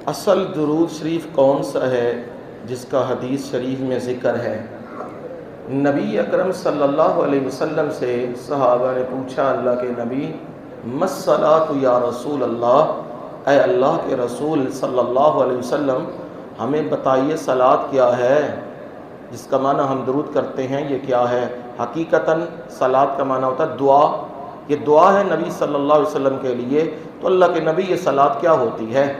اصل درود شریف کون سا ہے جس کا حدیث شریف میں ذکر ہے؟ نبی اکرم صلی اللہ علیہ وسلم سے صحابہ نے پوچھا، اللہ کے نبی مَسْصَلَاةُ یا رسول اللہ، اے اللہ کے رسول صلی اللہ علیہ وسلم ہمیں بتائیے صلاۃ کیا ہے، جس کا معنی ہم درود کرتے ہیں یہ کیا ہے؟ حقیقتاً صلاۃ کا معنی ہوتا ہے دعا، یہ دعا ہے نبی صلی اللہ علیہ وسلم کے لیے، تو اللہ کے نبی یہ صلاۃ کیا ہوتی ہے؟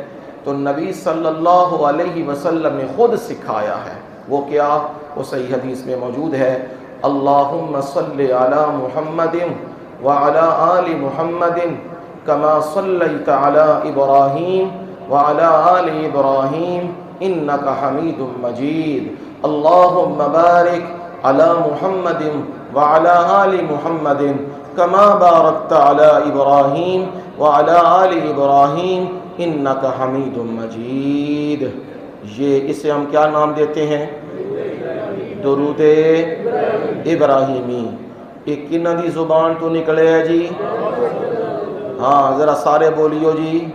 تو نبی صلی اللہ علیہ وسلم نے خود سکھایا ہے، وہ کیا؟ وہ صحیح حدیث میں موجود ہے، اللہم صلی علی محمد وعلی آل محمد کما صلیت علی ابراہیم وعلی آل ابراہیم انک حمید مجید، اللہم بارک علی محمد وعلی آل محمد کما بارکت علی ابراہیم وعلی آل ابراہیم انک حمید مجید۔ یہ اسے ہم کیا نام دیتے ہیں؟ درود ابراہیمی۔ ایک کنہ دی زبان تو نکلے ہے جی؟ ہاں ذرا سارے بولیو جی۔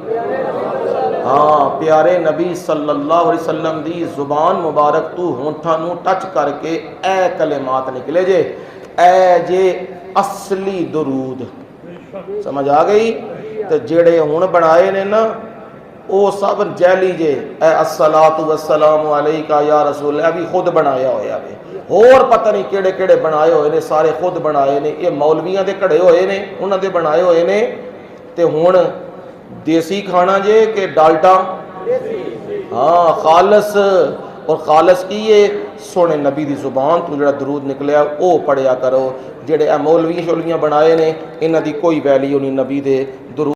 ہاں پیارے نبی صلی اللہ علیہ وسلم دی زبان مبارک تو ہونٹاں نو ٹچ کر کے اے کلمات نکلے جے، اے جے اصلی درود، سمجھ آ گئی؟ تو جڑے ہون بنائے نے نا او سب جیلی جے، اے الصلاۃ والسلام علیکہ یا رسول اللہ، ابھی خود بنایا ہویا ہے، اور پتہ نہیں کیڑے کیڑے بنائے ہوئے نے، سارے خود بنائے نے، یہ مولویاں دے کڑے ہوئے نے، انہاں دے بنائے ہوئے نے، تے ہون دیسی کھانا جے کہ ڈالٹا؟ ہاں خالص، اور خالص کی یہ سونے نبی دی زبان تو جڑا درود نکلیا او پڑھیا کرو، جڑے مولوی شولیاں بنائے نے انہاں دی کوئی ویلیو نہیں نبی دے درود